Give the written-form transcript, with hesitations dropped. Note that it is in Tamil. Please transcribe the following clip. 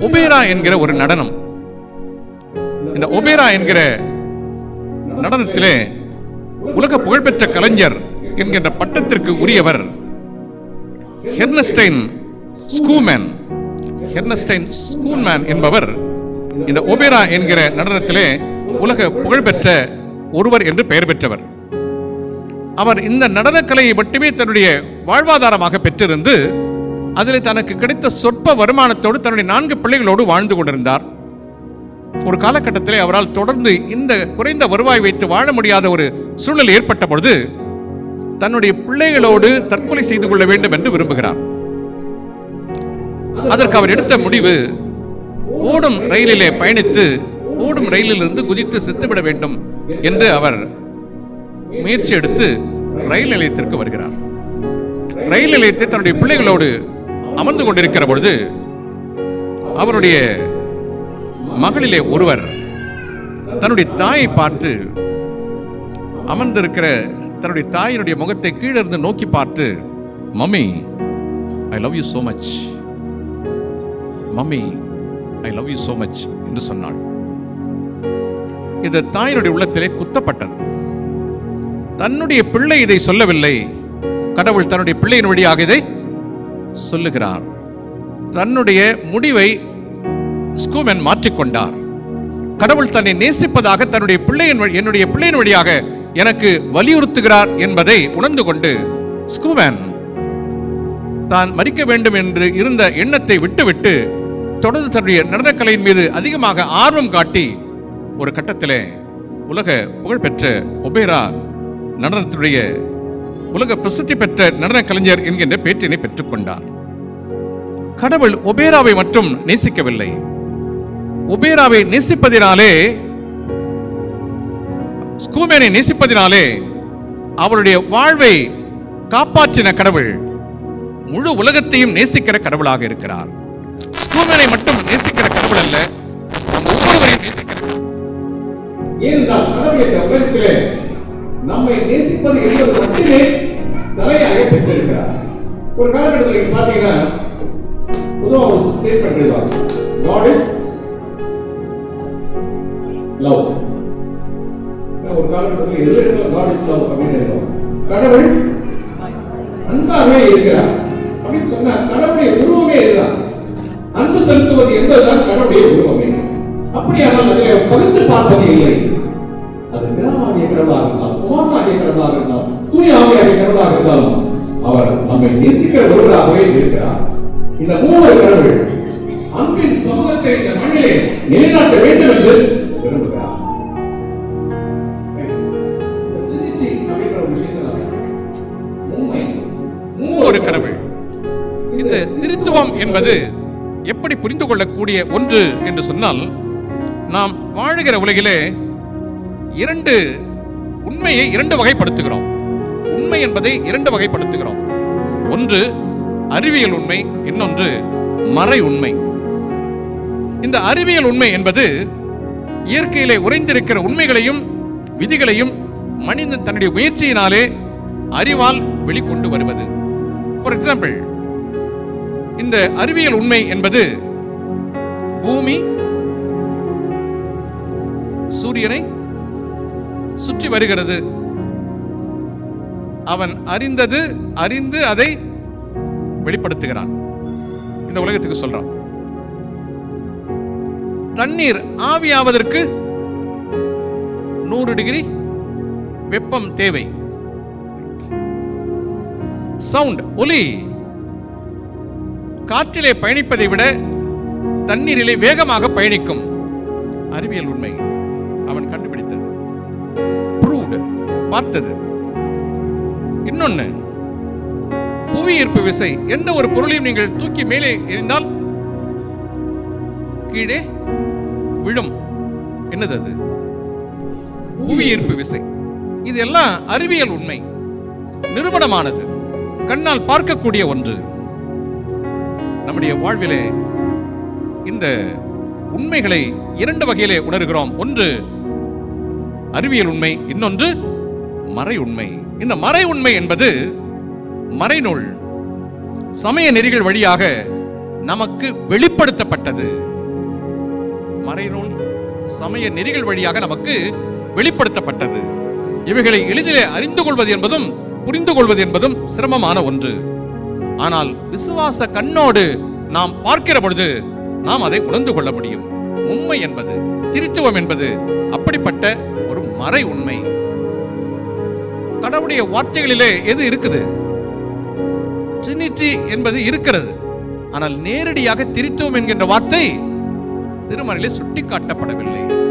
ஒபேரா என்கிற ஒரு நடனம். இந்த ஒபேரா என்கிற நடனத்திலே உலக புகழ்பெற்ற கலைஞர் என்கின்ற பட்டத்திற்கு உரியவர் ஹெர்னஸ்டைன் ஸ்கூமேன். ஹெர்னஸ்டைன் ஸ்கூமேன் என்பவர் இந்த ஒபேரா என்கிற நடனத்திலே உலக புகழ்பெற்ற ஒருவர் என்று பெயர் பெற்றவர். அவர் இந்த நடனக்கலையை மட்டுமே தன்னுடைய வாழ்வாதாரமாக பெற்றிருந்து அதில் தனக்கு கிடைத்த சொற்ப வருமானத்தோடு தன்னுடைய 4 பிள்ளைகளோடு வாழ்ந்து கொண்டிருந்தார். ஒரு காலகட்டத்திலே அவரால் தொடர்ந்து இந்த குறைந்த வருவாய் வைத்து வாழ முடியாத ஒரு சூழல் ஏற்பட்ட பொழுது தன்னுடைய பிள்ளைகளோடு தற்கொலை செய்து கொள்ள வேண்டும் என்று விரும்புகிறார். அதற்கு அவர் எடுத்த முடிவு, ஓடும் ரயிலிலே பயணித்து ஓடும் ரயிலிலிருந்து குதித்து செத்துவிட வேண்டும் என்று அவர் முயற்சி எடுத்து ரயில் நிலையத்திற்கு வருகிறார். ரயில் நிலையத்தை தன்னுடைய பிள்ளைகளோடு அமர்ந்து கொண்டிருக்கிற பொழுது அவருடைய மகளிலே ஒருவர் தன்னுடைய தாயை பார்த்து, அமர்ந்திருக்கிற தன்னுடைய தாயினுடைய முகத்தை கீழிருந்து நோக்கி பார்த்து, mummy I love you so much, mummy I love you so much என்று சொன்னாள். இது தாயினுடைய உள்ளத்திலே குத்தப்பட்டது. தன்னுடைய பிள்ளை இதை சொல்லவில்லை, கடவுள் தன்னுடைய பிள்ளையின் வழியாக இதை சொல்லுகிறார். தன்னுடைய முடிவை ஸ்கூமேன் மாற்றிக்கொண்டார். கடவுள் தன்னை நேசிப்பதாக தன்னுடைய என்னுடைய பிள்ளையின் வழியாக எனக்கு வலியுறுத்துகிறார் என்பதை உணர்ந்து கொண்டு ஸ்கூமேன் தான் மரிக்க வேண்டும் என்று இருந்த எண்ணத்தை விட்டுவிட்டு தொடர்ந்து தன்னுடைய நடனக்கலையின் மீது அதிகமாக ஆர்வம் காட்டி ஒரு கட்டத்திலே உலக புகழ்பெற்ற ஒபேரா நடனத்துடைய உலக பிரசித்தி பெற்ற நடன கலைஞர் என்கின்ற பேற்றினை பெற்றுக்கொண்டார். கடவுள் ஒபேராவை மட்டும் நேசிக்கவில்லை, ஒபேராவை நேசிப்பதினாலே, ஸ்கூமேனை நேசிப்பதினாலே அவருடைய வாழ்வை காப்பாற்றின கடவுள் முழு உலகத்தையும் நேசிக்கிற கடவுளாக இருக்கிறார். ஸ்கூமேனை மட்டும் நேசிக்கிற கடவுள் அல்ல, நம் ஒவ்வொருவரையும் நேசிக்கிற கடவுள். ஏனென்றால் கடவுள் இந்த உலகத்திலே நம்மை நேசிப்பது என்பது மட்டுமே தலையாக பெற்றிருக்கிறார். ஒரு காலகட்டத்தில் பார்த்தீங்கன்னா பொதுவாக ஒரு ஸ்டேட்மெண்ட் எழுதுவாங்க, God is love. ஒரு காலகட்டத்தில் எதிர்த்து God is love அப்படின்னு எழுதுவாங்க. கடவுள் அன்பாகவே இருக்கிறார் அப்படின்னு சொன்னா கடவுளுடைய உருவமே இதுதான். அன்பு செலுத்துவது என்பதுதான் கடவுளுடைய உருவமே. அப்படியானால் அதை பகிர்ந்து பார்ப்பது இல்லை. அது பிதாவாகிய கடவுளாக இருந்தாலும், குமாரனாகிய கடவுளாக இருந்தாலும், தூய ஆவியாகிய கடவுளாக இருந்தாலும் அவர் நம்மை நேசிக்கிற ஒருவராகவே இருக்கிறார். இந்த 3 கடவுள் அன்பின் சமூகத்தை இந்த மண்ணிலே நிலைநாட்ட வேண்டும் என்று விரும்புகிறார். ஒரு கடவுள். இந்த திருத்துவம் என்பது எப்படி புரிந்து கொள்ளக்கூடிய ஒன்று என்று சொன்னால், நாம் வாழுகிற உலகிலே உண்மையை 2 வகைப்படுத்துகிறோம். உண்மை என்பதை 2 வகைப்படுத்துகிறோம். ஒன்று அறிவியல் உண்மை, இன்னொன்று மறை உண்மை. இந்த அறிவியல் உண்மை என்பது இயற்கையிலே உறைந்திருக்கிற உண்மைகளையும் விதிகளையும் மனிதன் தன்னுடைய முயற்சியினாலே அறிவால் வெளிக்கொண்டு வருவது. ஃபார் எக்ஸாம்பிள், இந்த அறிவியல் உண்மை என்பது பூமி சூரியனை சுற்றி வருகிறது. அவன் அறிந்து அதை வெளிப்படுத்துகிறான், இந்த உலகத்துக்கு சொல்றான். தண்ணீர் ஆவியாவதற்கு 100 டிகிரி வெப்பம் தேவை. சவுண்ட், ஒலி காற்றிலே பயணிப்பதை விட தண்ணீரிலே வேகமாக பயணிக்கும். அறிவியல் உண்மை அவன் கண்டுபிடித்தது, ப்ரூவ்டு, பார்த்தது. இன்னொன்னு புவி ஈர்ப்பு விசை. எந்த ஒரு பொருளையும் நீங்கள் தூக்கி மேலே எறிந்தால் கீழே விழும். என்னது அது? புவி ஈர்ப்பு விசை. இது எல்லாம் அறிவியல் உண்மை, நிரூபணமானது, கண்ணால் பார்க்கக்கூடிய ஒன்று. நம்முடைய வாழ்விலே இந்த உண்மைகளை 2 வகையிலே உணர்கிறோம். ஒன்று அறிவியல் உண்மை, இன்னொன்று மறை உண்மை. இந்த மறை உண்மை என்பது மறைநூல், சமய நெறிகள் வழியாக நமக்கு வெளிப்படுத்தப்பட்டது. மறைநூல் சமய நெறிகள் வழியாக நமக்கு வெளிப்படுத்தப்பட்டது. இவைகளை எளிதிலே அறிந்து கொள்வது என்பதும் புரிந்து கொள்வது என்பதும் சிரமமான ஒன்று. ஆனால் விசுவாச கண்ணோடு நாம் பார்க்கிற பொழுது நாம் அதை உணர்ந்து கொள்ள முடியும். உண்மை என்பது, திருத்துவம் என்பது அப்படிப்பட்ட ஒரு மறை உண்மை. கடவுளுடைய வார்த்தைகளிலே எது இருக்குது? ட்ரினிட்டி என்பது இருக்கிறது. ஆனால் நேரடியாக திருத்துவம் என்கின்ற வார்த்தை திருமறையிலே சுட்டிக்காட்டப்படவில்லை.